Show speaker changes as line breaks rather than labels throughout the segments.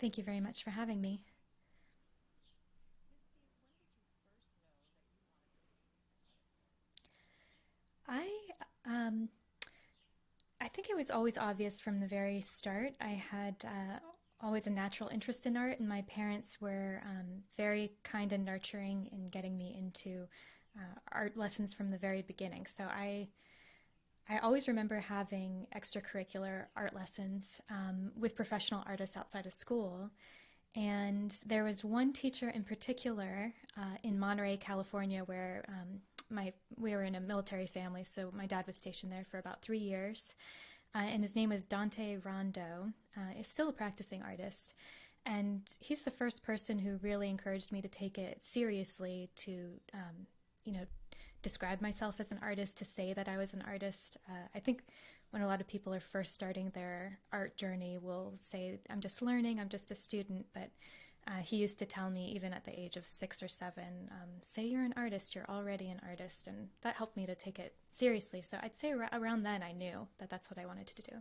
Thank you very much for having me. I um, I think it was always obvious from the very start. I had always a natural interest in art, and my parents were very kind and nurturing in getting me into art lessons from the very beginning. So I always remember having extracurricular art lessons with professional artists outside of school. And there was one teacher in particular in Monterey, California, where my we were in a military family, so my dad was stationed there for about 3 years. And his name was Dante Rondo. He's still a practicing artist, and he's the first person who really encouraged me to take it seriously, to you know describe myself as an artist, to say that I was an artist. I think when a lot of people are first starting their art journey, will say, I'm just learning, I'm just a student. But he used to tell me, even at the age of 6 or 7, say you're an artist, you're already an artist. And that helped me to take it seriously. So I'd say around then I knew that that's what I wanted to do.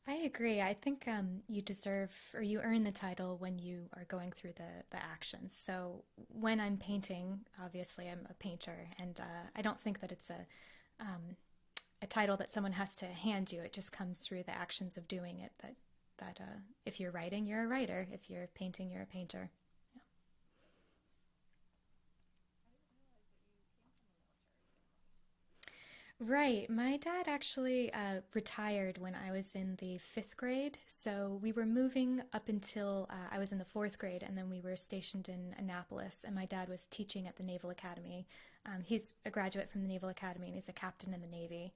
I agree. I think you deserve or you earn the title when you are going through the actions. So when I'm painting, obviously I'm a painter, and I don't think that it's a title that someone has to hand you. It just comes through the actions of doing it. That if you're writing, you're a writer. If you're painting, you're a painter. Right. My dad actually retired when I was in the fifth grade. So we were moving up until I was in the fourth grade, and then we were stationed in Annapolis, and my dad was teaching at the Naval Academy. He's a graduate from the Naval Academy, and he's a captain in the Navy.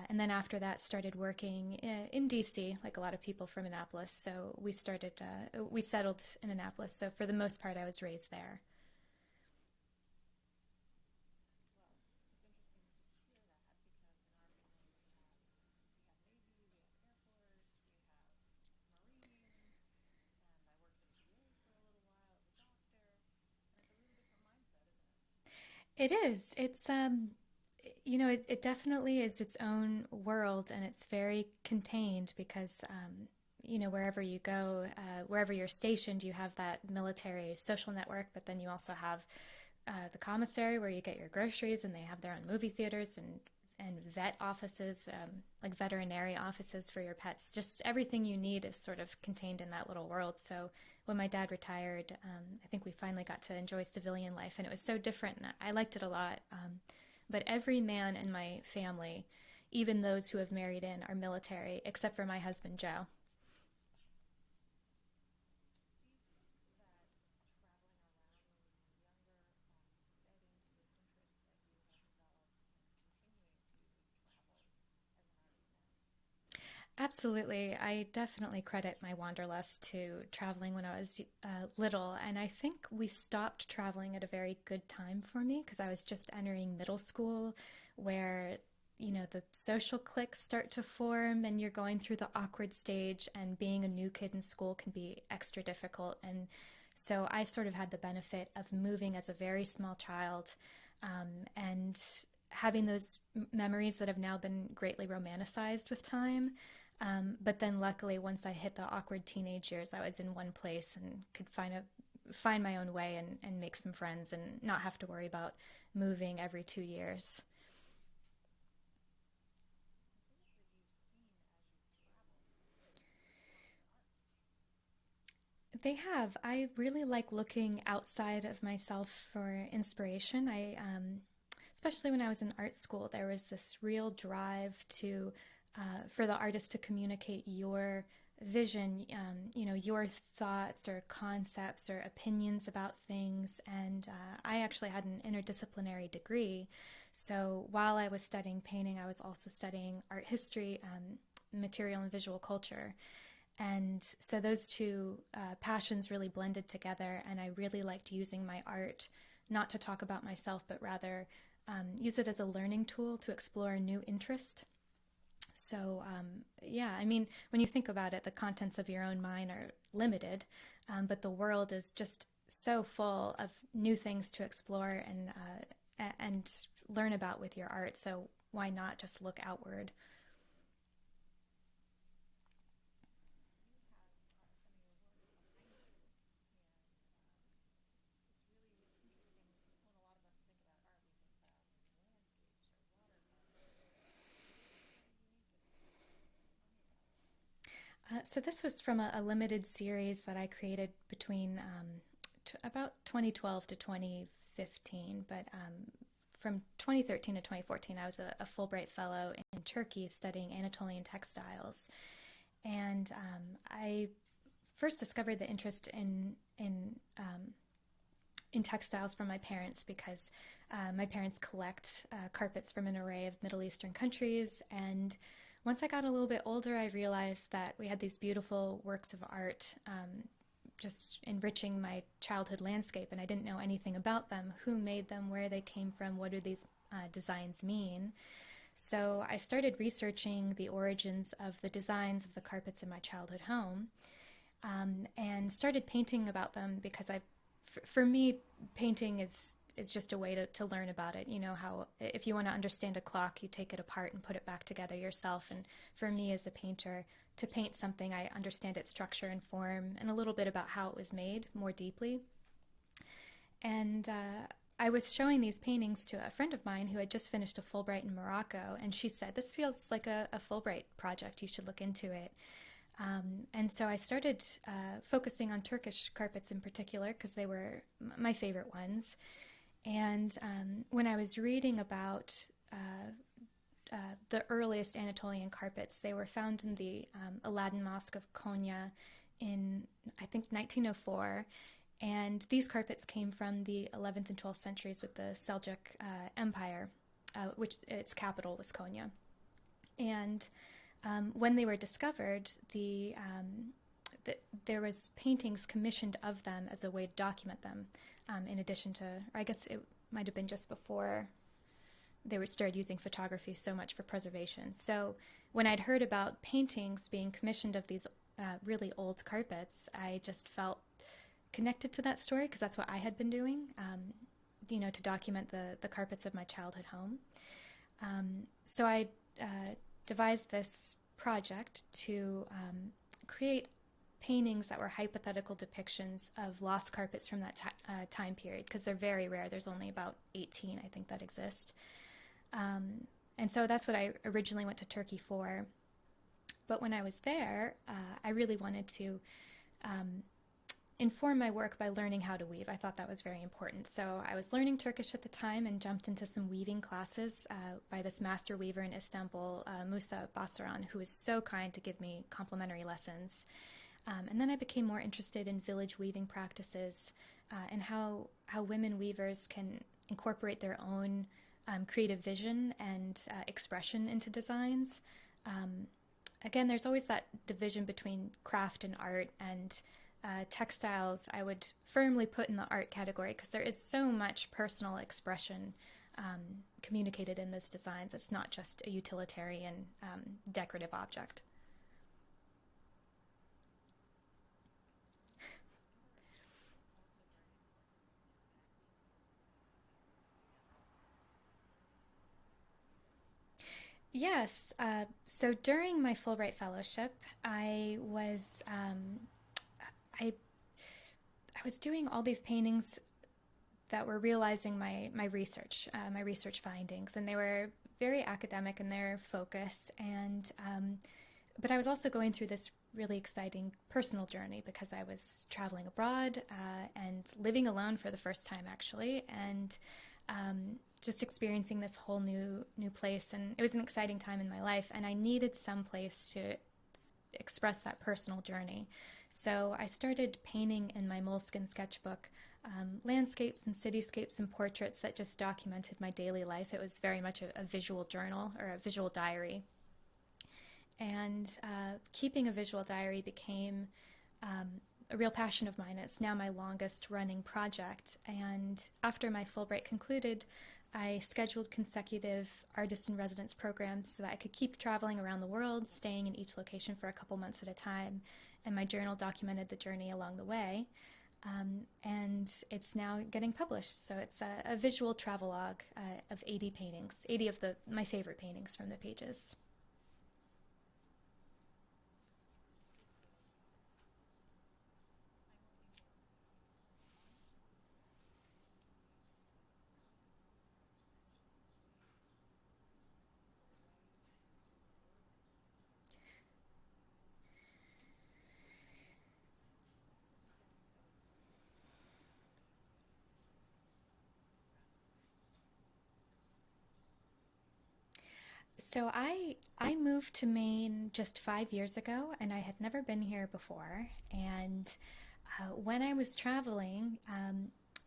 And then after that, started working in DC, like a lot of people from Annapolis. So we settled in Annapolis. So for the most part, I was raised there. It is. It definitely is its own world, and it's very contained because, wherever you go, wherever you're stationed, you have that military social network, but then you also have the commissary where you get your groceries, and they have their own movie theaters and vet offices, like veterinary offices for your pets. Just everything you need is sort of contained in that little world. So when my dad retired, I think we finally got to enjoy civilian life, and it was so different, and I liked it a lot. But every man in my family, even those who have married in, are military, except for my husband, Joe. Absolutely. I definitely credit my wanderlust to traveling when I was little. And I think we stopped traveling at a very good time for me because I was just entering middle school, where, the social cliques start to form and you're going through the awkward stage, and being a new kid in school can be extra difficult. And so I sort of had the benefit of moving as a very small child, and having those memories that have now been greatly romanticized with time. But then luckily, once I hit the awkward teenage years, I was in one place and could find my own way and make some friends and not have to worry about moving every 2 years. They have. I really like looking outside of myself for inspiration. Especially when I was in art school, there was this real drive to for the artist to communicate your vision, your thoughts or concepts or opinions about things. And I actually had an interdisciplinary degree. So while I was studying painting, I was also studying art history, material and visual culture. And so those two passions really blended together, and I really liked using my art not to talk about myself, but rather use it as a learning tool to explore a new interest. So, yeah, I mean, when you think about it, the contents of your own mind are limited, but the world is just so full of new things to explore and learn about with your art. So, why not just look outward? So this was from a limited series that I created between about 2012 to 2015. But from 2013 to 2014, I was a Fulbright Fellow in Turkey studying Anatolian textiles. And I first discovered the interest in textiles from my parents because my parents collect carpets from an array of Middle Eastern countries. And once I got a little bit older, I realized that we had these beautiful works of art just enriching my childhood landscape, and I didn't know anything about them, who made them, where they came from, what do these designs mean. So I started researching the origins of the designs of the carpets in my childhood home, and started painting about them because for me, painting is just a way to learn about it. You know how if you want to understand a clock, you take it apart and put it back together yourself. And for me as a painter, to paint something, I understand its structure and form and a little bit about how it was made more deeply. And I was showing these paintings to a friend of mine who had just finished a Fulbright in Morocco, and she said, "This feels like a Fulbright project. You should look into it." And so I started focusing on Turkish carpets in particular because they were my favorite ones. And when I was reading about the earliest Anatolian carpets, they were found in the Aladdin Mosque of Konya in, I think, 1904. And these carpets came from the 11th and 12th centuries with the Seljuk Empire, which its capital was Konya. And when they were discovered, there was paintings commissioned of them as a way to document them, in addition to, or I guess it might have been just before they were started using photography so much for preservation. So when I'd heard about paintings being commissioned of these really old carpets, I just felt connected to that story because that's what I had been doing, to document the carpets of my childhood home. So I devised this project to create paintings that were hypothetical depictions of lost carpets from that time period because they're very rare. There's only about 18, I think, that exist. And so that's what I originally went to Turkey for. But when I was there, I really wanted to inform my work by learning how to weave. I thought that was very important. So I was learning Turkish at the time and jumped into some weaving classes by this master weaver in Istanbul, Musa Basaran, who was so kind to give me complimentary lessons. And then I became more interested in village weaving practices and how women weavers can incorporate their own creative vision and expression into designs. Again, there's always that division between craft and art, and textiles I would firmly put in the art category because there is so much personal expression communicated in those designs. It's not just a utilitarian decorative object. Yes. So during my Fulbright Fellowship, I I was doing all these paintings that were realizing my research findings, and they were very academic in their focus. And but I was also going through this really exciting personal journey because I was traveling abroad and living alone for the first time, actually, and just experiencing this whole new place. And it was an exciting time in my life, and I needed some place to express that personal journey. So I started painting in my moleskin sketchbook landscapes and cityscapes and portraits that just documented my daily life. It was very much a visual journal or a visual diary. And keeping a visual diary became a real passion of mine. It's now my longest running project. And after my Fulbright concluded, I scheduled consecutive artist in residence programs so that I could keep traveling around the world, staying in each location for a couple months at a time. And my journal documented the journey along the way. And it's now getting published. So it's a visual travelogue of 80 paintings, 80 of my favorite paintings from the pages. So I moved to Maine just 5 years ago, and I had never been here before. And when I was traveling,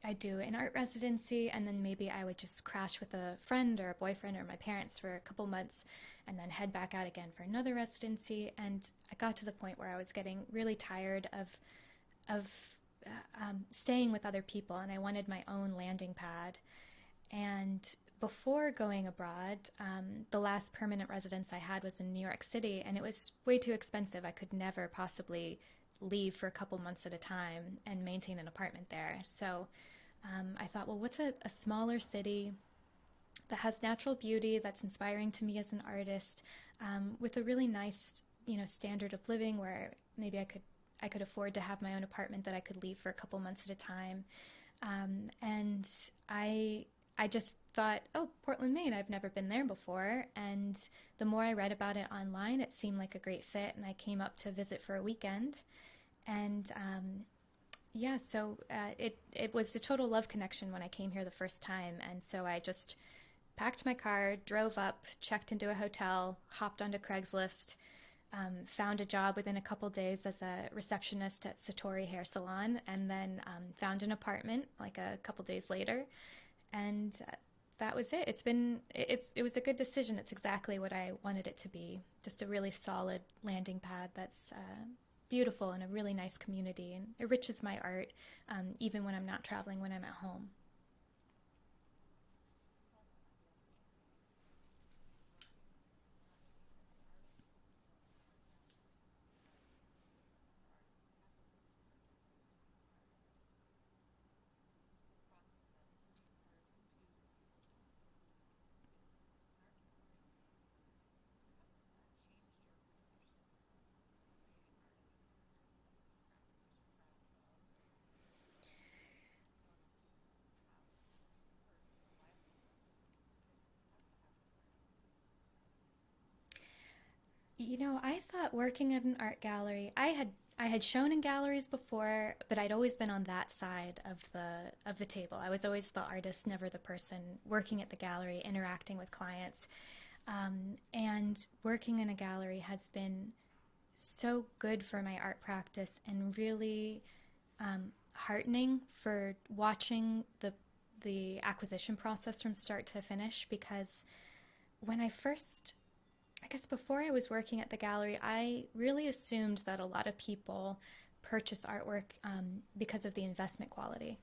I'd do an art residency, and then maybe I would just crash with a friend or a boyfriend or my parents for a couple months, and then head back out again for another residency. And I got to the point where I was getting really tired of staying with other people, and I wanted my own landing pad. And before going abroad, the last permanent residence I had was in New York City, and it was way too expensive. I could never possibly leave for a couple months at a time and maintain an apartment there. So I thought, well, what's a smaller city that has natural beauty, that's inspiring to me as an artist, with a really nice, standard of living where maybe I could afford to have my own apartment that I could leave for a couple months at a time. And I just thought, oh, Portland, Maine, I've never been there before. And the more I read about it online, it seemed like a great fit. And I came up to visit for a weekend. And yeah, so it was a total love connection when I came here the first time. And so I just packed my car, drove up, checked into a hotel, hopped onto Craigslist, found a job within a couple days as a receptionist at Satori Hair Salon, and then found an apartment like a couple days later. And that was it. It was a good decision. It's exactly what I wanted it to be. Just a really solid landing pad that's beautiful and a really nice community, and it enriches my art even when I'm not traveling, when I'm at home. I thought working at an art gallery, I had shown in galleries before, but I'd always been on that side of the table. I was always the artist, never the person working at the gallery, interacting with clients. And working in a gallery has been so good for my art practice and really heartening for watching the acquisition process from start to finish. Because when I guess before I was working at the gallery, I really assumed that a lot of people purchase artwork because of the investment quality.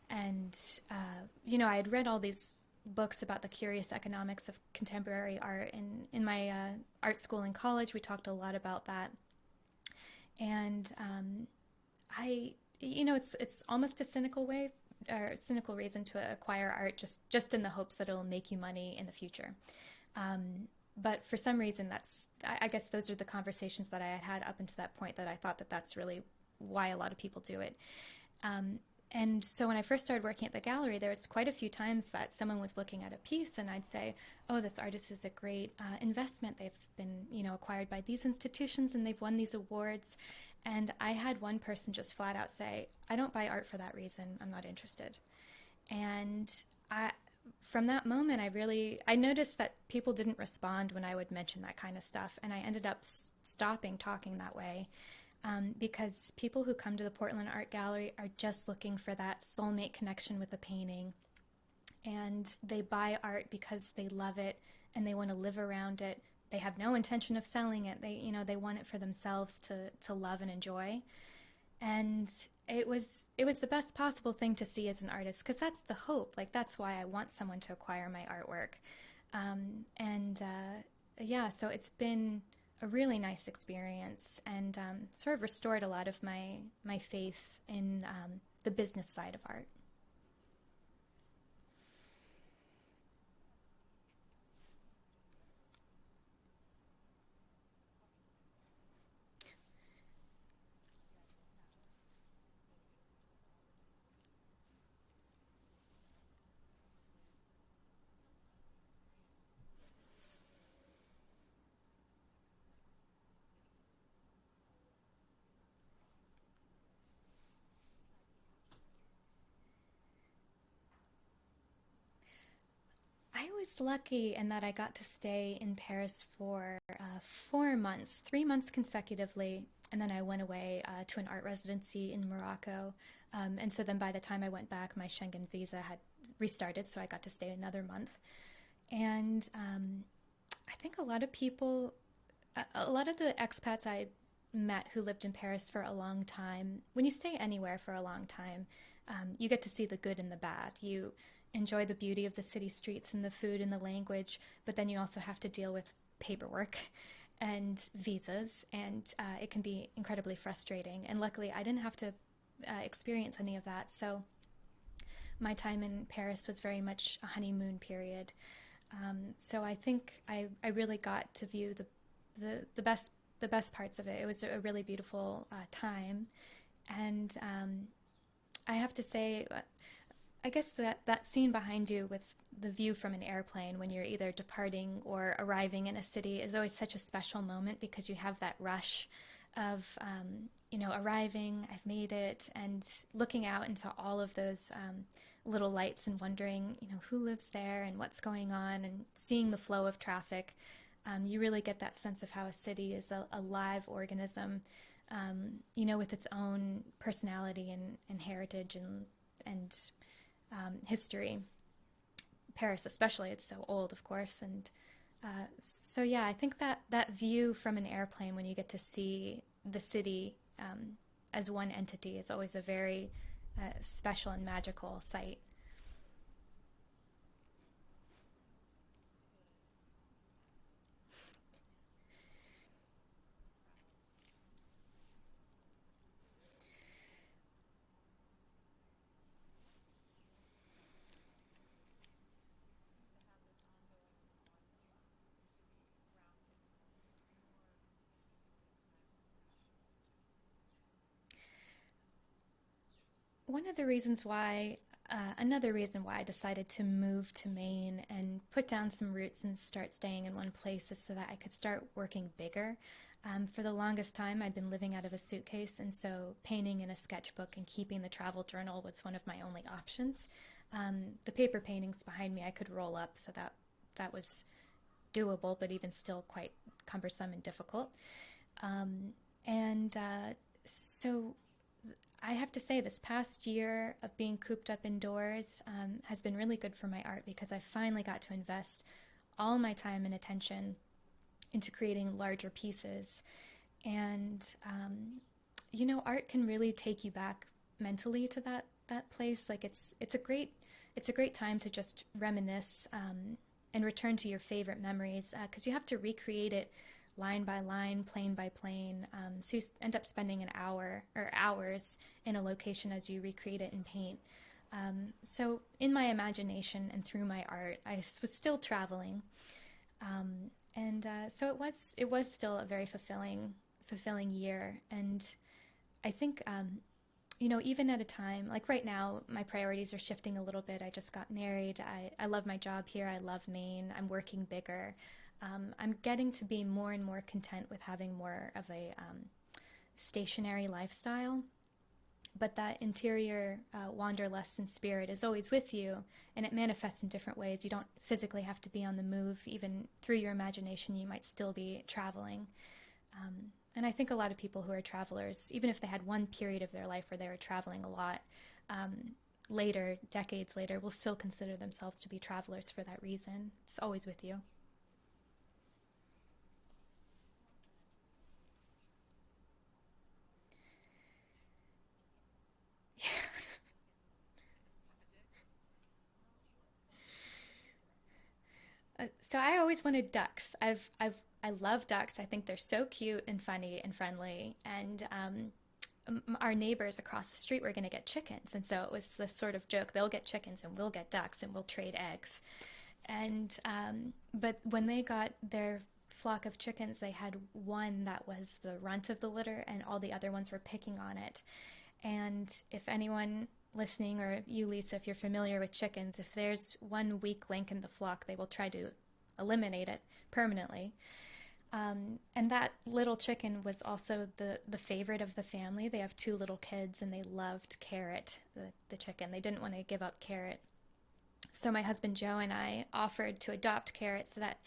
And, I had read all these books about the curious economics of contemporary art. And in my art school in college, we talked a lot about that. And it's almost a cynical way or cynical reason to acquire art just in the hopes that it'll make you money in the future. But for some reason, I guess those are the conversations that I had had up until that point, that I thought that that's really why a lot of people do it. And so when I first started working at the gallery, there was quite a few times that someone was looking at a piece and I'd say, oh, this artist is a great investment. They've been, acquired by these institutions and they've won these awards. And I had one person just flat out say, I don't buy art for that reason. I'm not interested. And from that moment, I noticed that people didn't respond when I would mention that kind of stuff. And I ended up stopping talking that way. Because people who come to the Portland Art Gallery are just looking for that soulmate connection with the painting. And they buy art because they love it and they want to live around it, they have no intention of selling it. They want it for themselves to love and enjoy. And it was the best possible thing to see as an artist, because that's the hope. Like, that's why I want someone to acquire my artwork. And yeah, so it's been a really nice experience, and sort of restored a lot of my faith in the business side of art. I was lucky in that I got to stay in Paris for 4 months, 3 months consecutively, and then I went away to an art residency in Morocco. And so then by the time I went back, my Schengen visa had restarted, so I got to stay another month. And I think a lot of people, a lot of the expats I met who lived in Paris for a long time, when you stay anywhere for a long time, you get to see the good and the bad. You enjoy the beauty of the city streets and the food and the language, but then you also have to deal with paperwork and visas, and it can be incredibly frustrating. And luckily, I didn't have to experience any of that. So my time in Paris was very much a honeymoon period. So I think I really got to view the best parts of it. It was a really beautiful time, and I have to say, I guess that scene behind you with the view from an airplane when you're either departing or arriving in a city is always such a special moment, because you have that rush of arriving, I've made it, and looking out into all of those little lights and wondering, who lives there and what's going on, and seeing the flow of traffic. You really get that sense of how a city is a live organism, with its own personality and heritage and history. Paris, especially, it's so old, of course, and so yeah, I think that view from an airplane when you get to see the city as one entity is always a very special and magical sight. One of the reasons why, another reason why I decided to move to Maine and put down some roots and start staying in one place is so that I could start working bigger. For the longest time, I'd been living out of a suitcase, and so painting in a sketchbook and keeping the travel journal was one of my only options. The paper paintings behind me I could roll up, so that was doable, but even still quite cumbersome and difficult. And so I have to say, this past year of being cooped up indoors has been really good for my art, because I finally got to invest all my time and attention into creating larger pieces. And, art can really take you back mentally to that place. Like, it's a great time to just reminisce and return to your favorite memories, because you have to recreate it line by line, plane by plane. So you end up spending an hour or hours in a location as you recreate it in paint. So in my imagination and through my art, I was still traveling, and so it was still a very fulfilling year. And I think even at a time like right now, my priorities are shifting a little bit. I just got married. I love my job here. I love Maine. I'm working bigger. I'm getting to be more and more content with having more of a stationary lifestyle. But that interior wanderlust and spirit is always with you, and it manifests in different ways. You don't physically have to be on the move. Even through your imagination, you might still be traveling. And I think a lot of people who are travelers, even if they had one period of their life where they were traveling a lot, later, decades later, will still consider themselves to be travelers for that reason. It's always with you. So I always wanted ducks. I love ducks. I think they're so cute and funny and friendly. And our neighbors across the street were going to get chickens, and so it was this sort of joke: they'll get chickens and we'll get ducks, and we'll trade eggs. And but when they got their flock of chickens, they had one that was the runt of the litter, and all the other ones were picking on it. And if anyone listening, or you, Lisa, if you're familiar with chickens, if there's one weak link in the flock, they will try to eliminate it permanently. And that little chicken was also the favorite of the family. They have two little kids, and they loved Carrot, the chicken. They didn't want to give up Carrot. So my husband Joe and I offered to adopt Carrot so that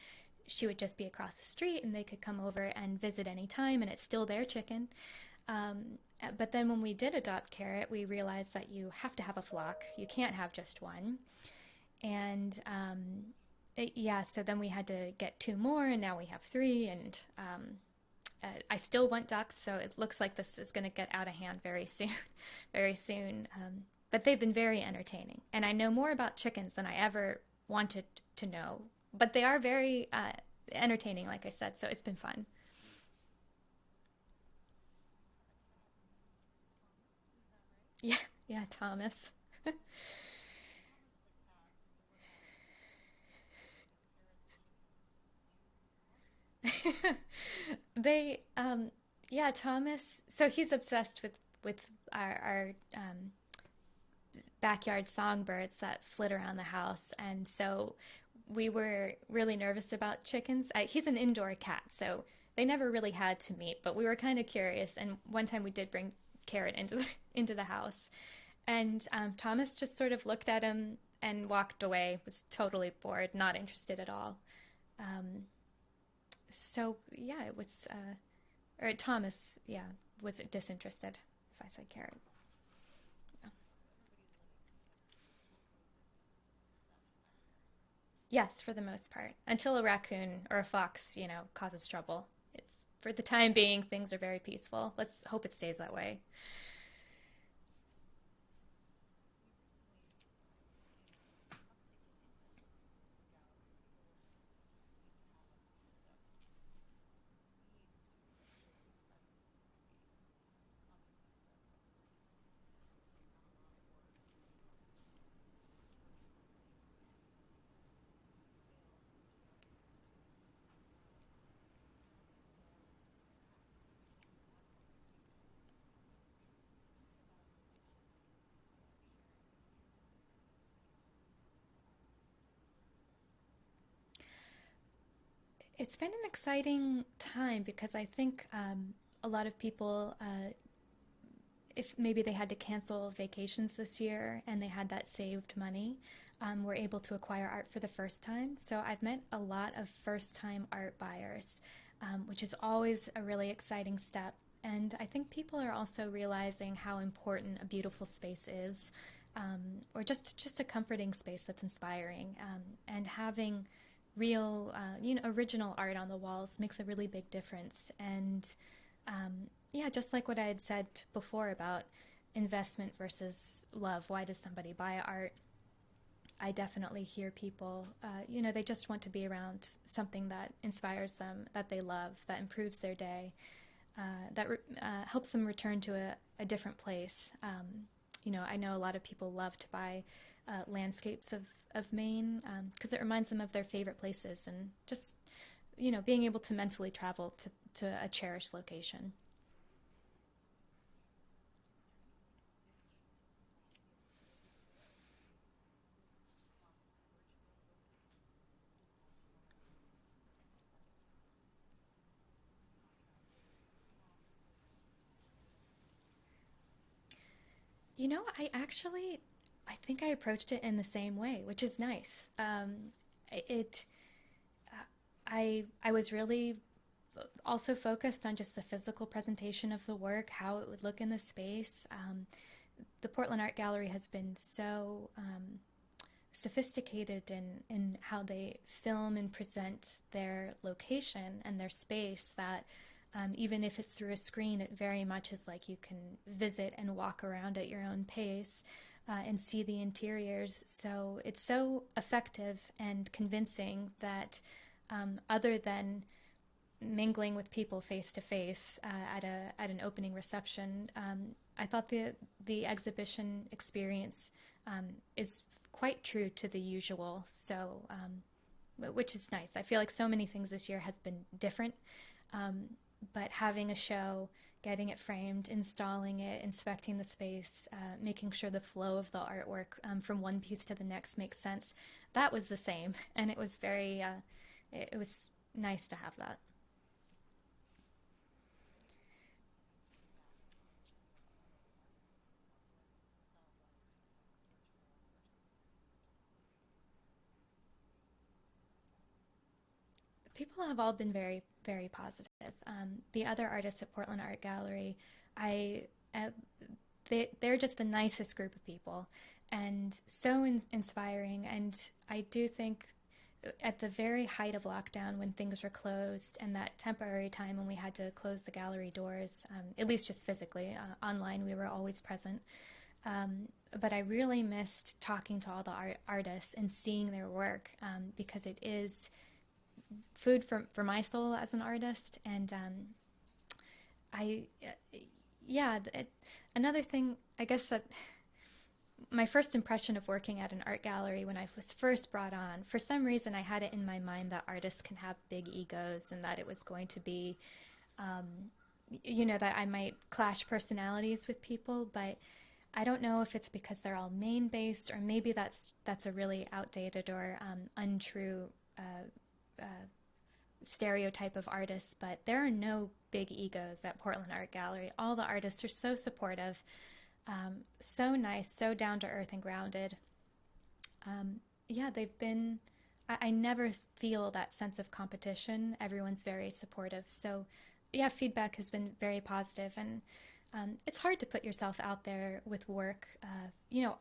she would just be across the street and they could come over and visit anytime, and it's still their chicken. But then when we did adopt Carrot, we realized that you have to have a flock. You can't have just one. And yeah, so then we had to get two more, and now we have three. And I still want ducks, so it looks like this is going to get out of hand very soon, very soon. But they've been very entertaining, and I know more about chickens than I ever wanted to know. But they are very entertaining, like I said, so it's been fun. Yeah, yeah, Thomas. They, yeah, Thomas. So he's obsessed with our backyard songbirds that flit around the house, and so we were really nervous about chickens. He's an indoor cat, so they never really had to meet, but we were kind of curious. And one time we did bring Carrot into into the house, and Thomas just sort of looked at him and walked away. Was totally bored, not interested at all. Um, so yeah, it was, or Thomas, yeah, was disinterested. If I said Carrot, yeah. Yes, for the most part, until a raccoon or a fox, causes trouble. For the time being, things are very peaceful. Let's hope it stays that way. It's been an exciting time because I think a lot of people, if maybe they had to cancel vacations this year and they had that saved money, were able to acquire art for the first time. So I've met a lot of first time art buyers, which is always a really exciting step. And I think people are also realizing how important a beautiful space is, or just a comforting space that's inspiring, and having real, original art on the walls makes a really big difference. And yeah, just like what I had said before about investment versus love, why does somebody buy art? I definitely hear people, they just want to be around something that inspires them, that they love, that improves their day, helps them return to a different place. I know a lot of people love to buy landscapes of Maine because it reminds them of their favorite places, and just, being able to mentally travel to a cherished location. I think I approached it in the same way, which is nice. It, I was really also focused on just the physical presentation of the work, how it would look in the space. The Portland Art Gallery has been so sophisticated in how they film and present their location and their space that even if it's through a screen, it very much is like you can visit and walk around at your own pace. and see the interiors. So it's so effective and convincing that other than mingling with people face to face at an opening reception, I thought the exhibition experience is quite true to the usual. So, which is nice. I feel like so many things this year has been different, um, but having a show, getting it framed, installing it, inspecting the space, making sure the flow of the artwork from one piece to the next makes sense. That was the same, and it was it was nice to have that. People have all been very, very positive. The other artists at Portland Art Gallery, I they're just the nicest group of people, and so inspiring. And I do think at the very height of lockdown, when things were closed, and that temporary time when we had to close the gallery doors, at least just physically, online we were always present. But I really missed talking to all the artists and seeing their work, because it is food for my soul as an artist. And I, yeah, another thing, I guess that my first impression of working at an art gallery when I was first brought on, for some reason I had it in my mind that artists can have big egos and that it was going to be, um, that I might clash personalities with people, but I don't know if it's because they're all Maine based, or maybe that's a really outdated or untrue uh, stereotype of artists, but there are no big egos at Portland Art Gallery. All the artists are so supportive, so nice, so down to earth and grounded. Yeah, they've been. I never feel that sense of competition. Everyone's very supportive. So, yeah, feedback has been very positive, and it's hard to put yourself out there with work,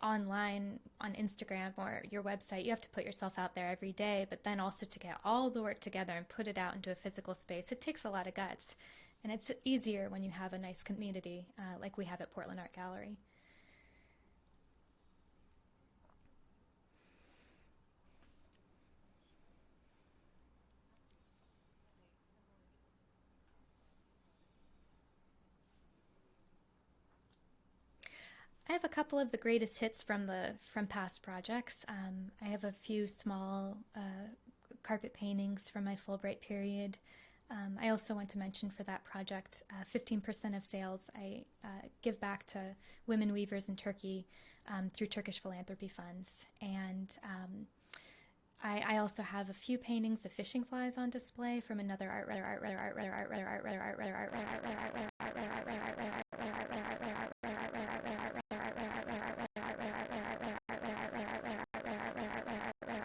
online on Instagram or your website. You have to put yourself out there every day, but then also to get all the work together and put it out into a physical space, it takes a lot of guts. And it's easier when you have a nice community like we have at Portland Art Gallery. I have a couple of the greatest hits from past projects. I have a few small carpet paintings from my Fulbright period. I also want to mention for that project, 15% of sales I give back to women weavers in Turkey through Turkish philanthropy funds. And I also have a few paintings of fishing flies on display from another art